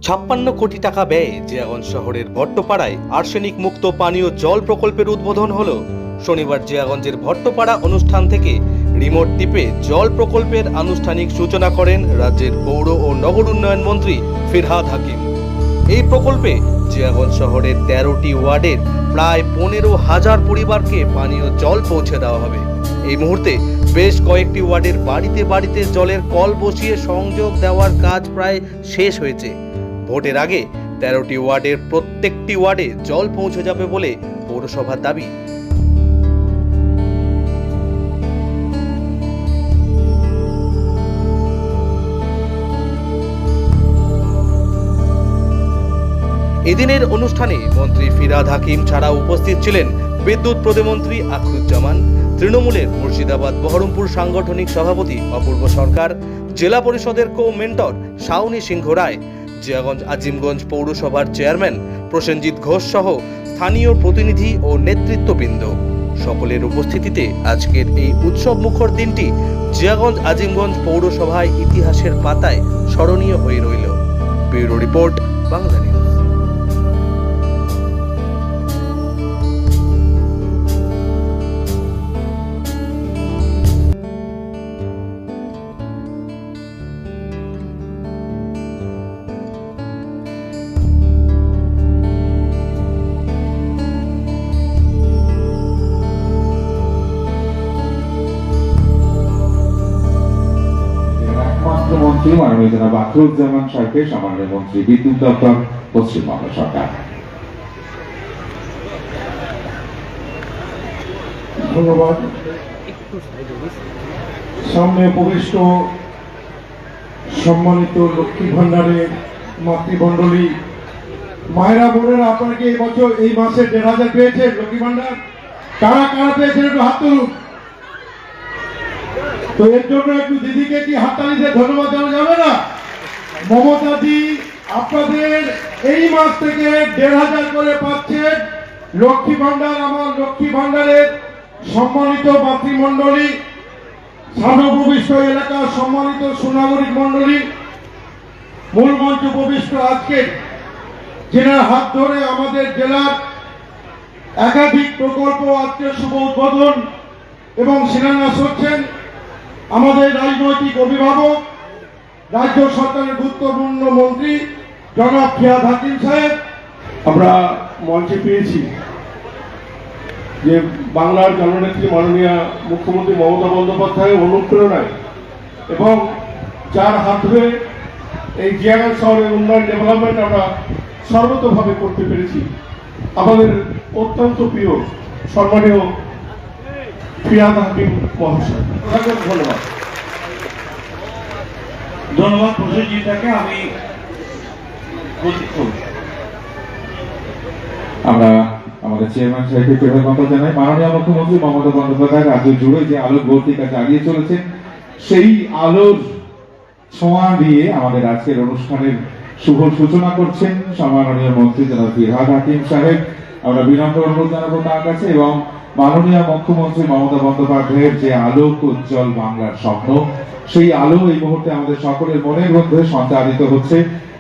56 কোটি টাকা ব্যয়ে জিয়াগঞ্জ শহরের ভট্টপাড়ায় আর্সেনিক মুক্ত পানীয় জল প্রকল্পের উদ্বোধন হলো। শনিবার জিয়াগঞ্জের ভট্টপাড়া অনুষ্ঠান থেকে রিমোট টিপে জল প্রকল্পের আনুষ্ঠানিক সূচনা করেন রাজ্যের পৌর ও নগর উন্নয়ন মন্ত্রী ফিরহাদ হাকিম। এই প্রকল্পে জিয়াগঞ্জ শহরের 13টি ওয়ার্ডের প্রায় 15,000 পরিবারকে পানীয় জল পৌঁছে দেওয়া হবে। এই মুহূর্তে বেশ কয়েকটি ওয়ার্ডের বাড়িতে বাড়িতে জলের কল বসিয়ে সংযোগ দেওয়ার কাজ প্রায় শেষ হয়েছে। ভোটের আগে 13টি ওয়ার্ডের প্রত্যেকটি ওয়ার্ডে জল পৌঁছে যাবে বলে পৌরসভার দাবি। এদিনের অনুষ্ঠানে মন্ত্রী ফিরহাদ হাকিম ছাড়া উপস্থিত ছিলেন বিদ্যুৎ প্রতিমন্ত্রী আখরুজ্জামান, তৃণমূলের মুর্শিদাবাদ বহরমপুর সাংগঠনিক সভাপতি অপূর্ব সরকার, জেলা পরিষদের কো-মেন্টর শাওনি সিংহ রায়, জিয়াগঞ্জ আজিমগঞ্জ পৌরসভার চেয়ারম্যান প্রসেনজিৎ ঘোষ সহ স্থানীয় প্রতিনিধি ও নেতৃত্ববৃন্দ। সকলের উপস্থিতিতে আজকের এই উৎসব মুখর দিনটি জিয়াগঞ্জ আজিমগঞ্জ পৌরসভায় ইতিহাসের পাতায় স্মরণীয় হয়ে রইল। Bureau report, Bangla news. মন্ত্রী মাননীয় জনাব আখরুজ্জামান সাহেবকে সম্মানীয় মন্ত্রী বিদ্যুৎ দপ্তর পশ্চিমবঙ্গ সরকার। ধন্যবাদ। সামনে উপবিষ্ট সম্মানিত লক্ষ্মী ভান্ডারের মাতৃমণ্ডলী, মায়েরা বোনেরা, আপনারা কি এই বছর এই মাসে 1,500 পেয়েছেন লক্ষ্মী ভান্ডার? কারা কারা পেয়েছেন একটু হাত তুলুন। তো এর জন্য একটু দিদিকে কি হাততালি দিয়ে ধন্যবাদ দেওয়া যাবে না? মমতাদি আপনাদের এই মাস থেকে 1,500 করে পাচ্ছেন লক্ষ্মী ভান্ডার। আমার লক্ষ্মী ভান্ডারের সম্মানিত মাতৃমণ্ডলী, সার্বভৌমিষ্ঠ এলাকার সম্মানিত সুনাগরিক মণ্ডলী, মূল মঞ্চ উপবিষ্ট আজকে জেলার হাত ধরে আমাদের জেলার একাধিক প্রকল্প আজকে শুভ উদ্বোধন এবং শিলান্যাস হচ্ছেন আমাদের রাজনৈতিক অভিভাবক, রাজ্য সরকারের গুরুত্বপূর্ণ মন্ত্রী জনাব ফিরহাদ হাকিম সাহেব। আমরা মঞ্চে পেয়েছি যে বাংলার জননেত্রী মাননীয় মুখ্যমন্ত্রী মমতা বন্দ্যোপাধ্যায়ের অনুপ্রেরণায় এবং যার হাত ধরে এই জিয়াগঞ্জ শহরের উন্নয়ন ডেভেলপমেন্ট আমরা সর্বতোভাবে করতে পেরেছি। আমাদের অত্যন্ত প্রিয় সম্মানীয় ফিরহাদ হাকিম মহাশয়, ধন্যবাদ। ধন্যবাদ প্রসেনজিৎকে। আমি আমরা আমাদের চেয়ারম্যান সাহেবকে কৃতজ্ঞতা জানাই। মাননীয় মুখ্যমন্ত্রী মমতা বন্দ্যোপাধ্যায় রাজ্য জুড়ে যে আলোক বর্তিকা চালিয়ে চলেছেন, সেই আলোর ছোঁয়া দিয়ে আমাদের আজকের অনুষ্ঠানের শুভ সূচনা করছেন সম্মাননীয় মন্ত্রী জনাব ফিরহাদ হাকিম সাহেব। আমরা বিনম্র অনুরোধ জানাবো তার কাছে, এবং মাননীয় মুখ্যমন্ত্রী মমতা বন্দ্যোপাধ্যায়ের যে আলোক উজ্জ্বল বাংলার স্বপ্ন, সেই আলো এই মুহূর্তে আমাদের সকলের মনের মধ্যে সঞ্চারিত হচ্ছে।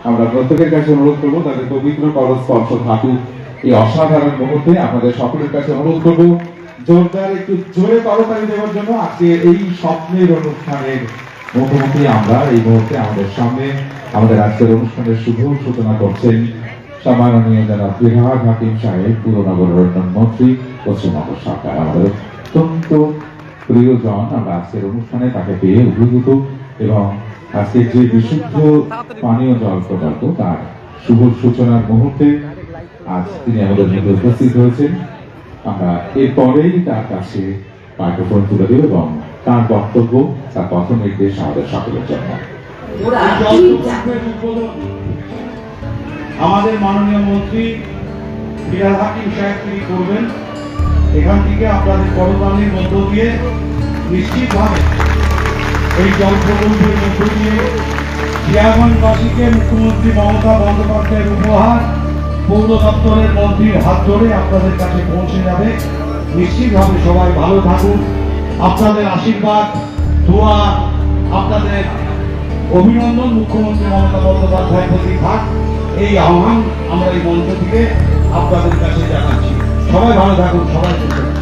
আমরা প্রত্যেকের কাছে অনুরোধ করবো তাদের পবিত্র করস্পর্শ থাকুক এই অসাধারণ মুহূর্তে। আপনাদের সকলের কাছে অনুরোধ করবো জোরদার একটু জোরে করতালি দেওয়ার জন্য। আজকে এই স্বপ্নের অনুষ্ঠানের মুখোমুখি আমরা এই মুহূর্তে আমাদের সামনে আমাদের আজকের অনুষ্ঠানের শুভ সূচনা করছেন সম্মাননীয় জনাব ফিরহাদ হাকিম সাহেব, পুর নগর উন্নয়ন মন্ত্রী, পশ্চিমবঙ্গ সরকার। আমাদের অত্যন্ত প্রিয়জন। আমরা আজকের অনুষ্ঠানে তাকে পেয়ে অভিভূত, এবং আজকের যে বিশুদ্ধ পানীয় জল প্রকল্প তার শুভ সূচনার মুহূর্তে আজ তিনি আমাদের মধ্যে উপস্থিত হয়েছেন। আমরা এরপরেই তার কাছে মাইক্রোফোন তুলে দেব এবং তার বক্তব্য, তার পথ নির্দেশ আমাদের সকলের জন্য। আমাদের মাননীয় মন্ত্রী ফিরহাদ হাকিম সাহেব তিনি করবেন। এখান থেকে আপনাদের করদানির মধ্য দিয়ে নিশ্চিতভাবে এই জল প্রকল্পের মধ্য দিয়ে জিয়াগঞ্জবাসীকে মুখ্যমন্ত্রী মমতা বন্দ্যোপাধ্যায়ের উপহার পৌর দপ্তরের মন্ত্রীর হাত ধরে আপনাদের কাছে পৌঁছে যাবে। নিশ্চিতভাবে সবাই ভালো থাকুন। আপনাদের আশীর্বাদ, দোয়া, আপনাদের অভিনন্দন মুখ্যমন্ত্রী মমতা বন্দ্যোপাধ্যায়ের প্রতি থাক, এই আহ্বান আমরা এই মঞ্চ থেকে আপনাদের কাছে জানাচ্ছি। সবাই ভালো থাকুন, সবাই সুস্থ থাকুন।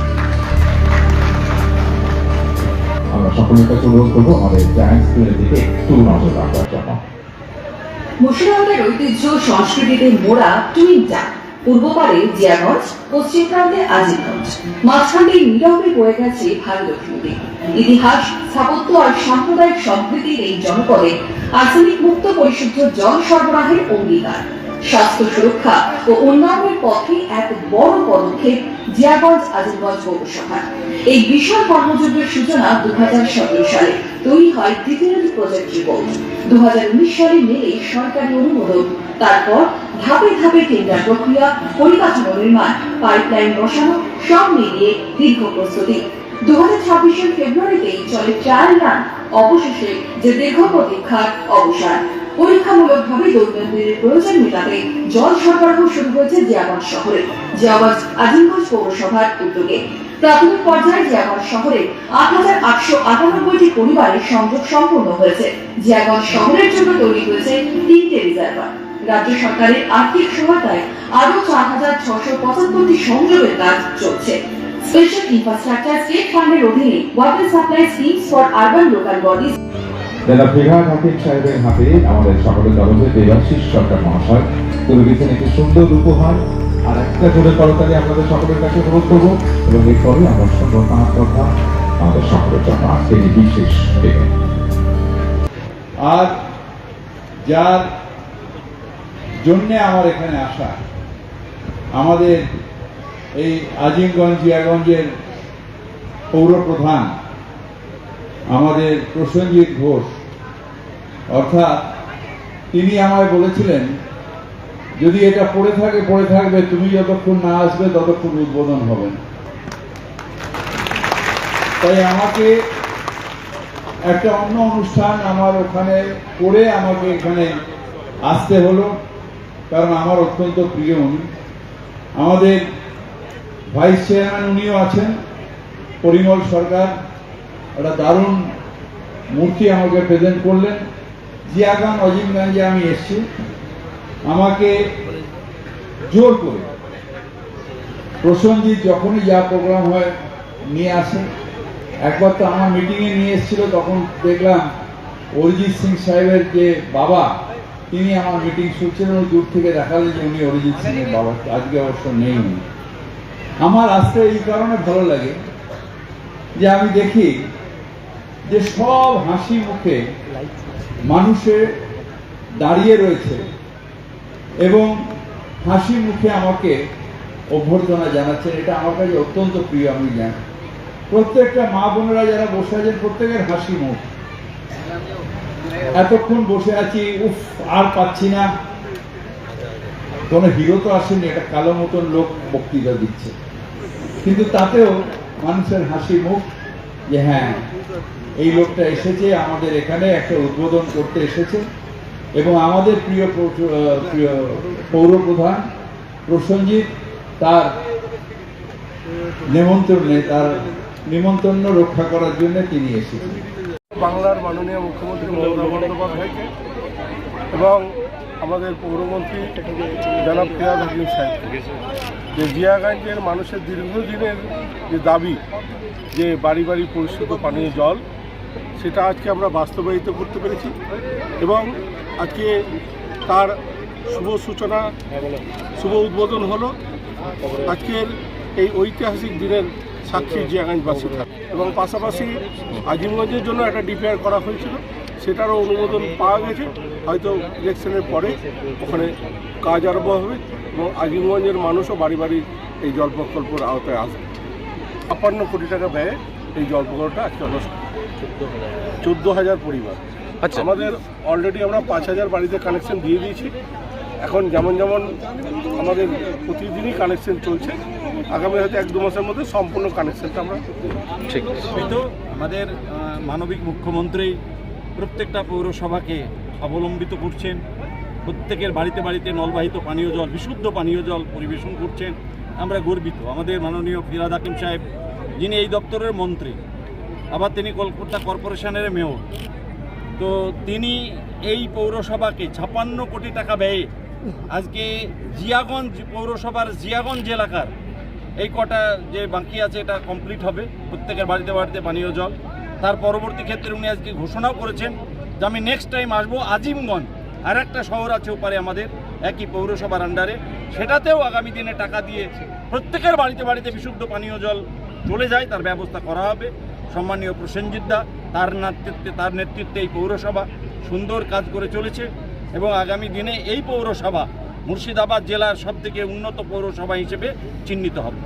আমরা সকলের কাছে অনুরোধ করবো আমাদের জায়ান্ট স্কুলের দিকে একটু নজর রাখার জন্য। মুর্শিদাবাদের ঐতিহ্য সংস্কৃতিতে মোড়া টুইনটা, পূর্ব পারে জিয়াগঞ্জ, পশ্চিম প্রান্তে আজিমগঞ্জ, মাঝখানে নীরবে বয়ে গেছে ভারতী নদী। ইতিহাস, স্থাপত্য আর সাম্প্রদায়িক সম্প্রীতির এই জনপদে আর্সেনিক মুক্ত পরিশুদ্ধ জল সরবরাহের অঙ্গীকার, স্বাস্থ্য সুরক্ষা ও উন্নয়নের পথে এক বড় পদক্ষেপ জিয়াগঞ্জ আজিমগঞ্জ পৌরসভার। এই বিশাল কর্মযজ্ঞের সূচনা 2017 সালে। তৈরি হয় দ্বিতীয় প্রজেক্ট রিপোর্ট। 2019 সালে মেলে সরকারি অনুমোদন। তারপর ধাপে ধাপে টেন্ডার প্রক্রিয়া, পরিকাঠামো নির্মাণ, পাইপলাইন বসানো, সব মিলিয়ে দীর্ঘ প্রস্তুতি। 2026 ফেব্রুয়ারিতেই চলে ট্রায়াল রান। অবশেষে যে দীর্ঘ প্রতীক্ষার অবসান। পরীক্ষামূলকভাবে দৈনন্দিনের প্রয়োজন মেটাতে জল সরবরাহ শুরু হয়েছে জিয়াগঞ্জ শহরে। জিয়াগঞ্জ আজিমগঞ্জ পৌরসভার উদ্যোগে প্রাথমিক পর্যায়ে জিয়াগঞ্জ শহরে 8,898টি পরিবারের সংযোগ সম্পূর্ণ হয়েছে। জিয়াগঞ্জ শহরের জন্য তৈরি হয়েছে 3টে রিজার্ভার। রাজ্য সরকারের আর্থিক সহায়তায় আরো 4,675টি সংযোগের কাজ চলছে। স্পেশাল ইনফ্রাস্ট্রাকচার স্টেট ফান্ডের অধীনে water supply schemes for urban local bodies. জনাব ফিরহাদ হাকিম সাহেবের হাতে আমাদের সকলের তরফে দেবাশিস সরকার মহাশয় তুলে দিয়েছেন একটি সুন্দর উপহার। আর একটা জোরে করতালি আপনাদের সকলের কাছে অনুরোধ করবো এবং এরপরে আমরা সুন্দর তাঁর কথা আমাদের সকলের জন্য আজকে এই বিশেষ দিনে। আর যার জন্যে আমার এখানে আসা, আমাদের এই আজিমগঞ্জ জিয়াগঞ্জের পৌর প্রধান আমাদের প্রসেনজিৎ ঘোষ, অর্থাৎ তিনি আমায় বলেছিলেন যদি এটা পড়ে থাকবে, তুমি যতক্ষণ না আসবে ততক্ষণ উদ্বোধন হবে না। তাই আমাকে একটা অন্য অনুষ্ঠান আমার ওখানে করে আমাকে এখানে আসতে হলো, কারণ আমার অত্যন্ত প্রিয় উনি। আমাদের ভাইস চেয়ারম্যান উনিও আছেন, পরিমল সরকার, একটা দারুণ মূর্তি আমাকে প্রেজেন্ট করলেন। জিয়াগঞ্জ আজিমগঞ্জে আমি এসেছি, আমাকে জোর করে প্রসেনজিৎ যখনই যা প্রোগ্রাম হয় নিয়ে আসেন। একবার তো আমার মিটিংয়ে নিয়ে এসেছিল, তখন দেখলাম অরিজিৎ সিং সাহেবের যে বাবা, তিনি আমার মিটিং শুনছিলেন, ওই দূর থেকে দেখালেন যে উনি অরিজিৎ সিং এর বাবা। আজকে অবশ্য নেই উনি। আমার আসতে এই কারণে ভালো লাগে যে আমি দেখি যে সব হাসি মুখে মানুষের দাঁড়িয়ে রয়েছে এবং হাসি মুখে আমাকে অভ্যর্থনা জানাচ্ছেন। এটা আমার কাছে অত্যন্ত প্রিয়। আমি জানি প্রত্যেকটা মা বোনেরা যারা বসে আছেন প্রত্যেকের হাসি মুখ। এতক্ষণ বসে আছি, উফ আর পাচ্ছি না। কোনো হিরো তো আসেনি, একটা কালো মতন লোক বক্তৃতা দিচ্ছে, কিন্তু তাতেও মানুষের হাসি মুখ যে হ্যাঁ এই লোকটা এসেছে আমাদের এখানে একটা উদ্বোধন করতে এসেছে। এবং আমাদের প্রিয় পৌর প্রধান প্রসেনজিৎ তার নিমন্ত্রণ রক্ষা করার জন্য তিনি এসেছেন। বাংলার মাননীয় মুখ্যমন্ত্রী মমতা বন্দ্যোপাধ্যায়কে এবং আমাদের পৌরমন্ত্রী জনাব ফিরহাদ হাকিম সাহেবকে, যে জিয়াগঞ্জের মানুষের দীর্ঘদিনের যে দাবি যে বাড়ি বাড়ি পরিশুদ্ধ পানীয় জল, সেটা আজকে আমরা বাস্তবায়িত করতে পেরেছি এবং আজকে তার শুভ সূচনা, শুভ উদ্বোধন হলো। আজকের এই ঐতিহাসিক দিনের সাক্ষী জিয়াগঞ্জবাসী থাকে এবং পাশাপাশি আজিমগঞ্জের জন্য একটা ডিপিআর করা হয়েছিল, সেটারও অনুমোদন পাওয়া গেছে। হয়তো ইলেকশনের পরে ওখানে কাজ আরম্ভ হবে এবং আজিমগঞ্জের মানুষও বাড়ি বাড়ি এই জল প্রকল্পের আওতায় আসবে। ৫২ কোটি টাকা ব্যয়ে এই জল প্রকল্পটা আজকে 14,000 পরিবার। আচ্ছা, আমাদের অলরেডি আমরা 5,000 বাড়িতে কানেকশন দিয়ে দিয়েছি। এখন যেমন আমাদের প্রতিদিনই কানেকশন চলছে, আগামী হয়তো 1-2 মাসের মধ্যে সম্পূর্ণ কানেকশনটা আমরা ঠিক তো আমাদের মানবিক মুখ্যমন্ত্রী প্রত্যেকটা পৌরসভাকে অবলম্বিত করছেন, প্রত্যেকের বাড়িতে বাড়িতে নলবাহিত পানীয় জল, বিশুদ্ধ পানীয় জল পরিবেশন করছেন। আমরা গর্বিত। আমাদের মাননীয় ফিরহাদ হাকিম সাহেব, যিনি এই দপ্তরের মন্ত্রী, আবার তিনি কলকাতা কর্পোরেশনের মেয়র, তো তিনি এই পৌরসভাকে 56 কোটি টাকা ব্যয়ে আজকে জিয়াগঞ্জ পৌরসভার জিয়াগঞ্জ এলাকার এই কটা যে বাকি আছে এটা কমপ্লিট হবে, প্রত্যেকের বাড়িতে বাড়িতে পানীয় জল। তার পরবর্তী ক্ষেত্রে উনি আজকে ঘোষণাও করেছেন যে আমি নেক্সট টাইম আসবো আজিমগঞ্জ, আর একটা শহর আছে ওপারে আমাদের একই পৌরসভার আন্ডারে, সেটাতেও আগামী দিনে টাকা দিয়ে প্রত্যেকের বাড়িতে বাড়িতে বিশুদ্ধ পানীয় জল চলে যায় তার ব্যবস্থা করা হবে। সম্মানীয় প্রসেনজিৎ দা তার নেতৃত্বে এই পৌরসভা সুন্দর কাজ করে চলেছে এবং আগামী দিনে এই পৌরসভা মুর্শিদাবাদ জেলার সবথেকে উন্নত পৌরসভা হিসেবে চিহ্নিত হবে।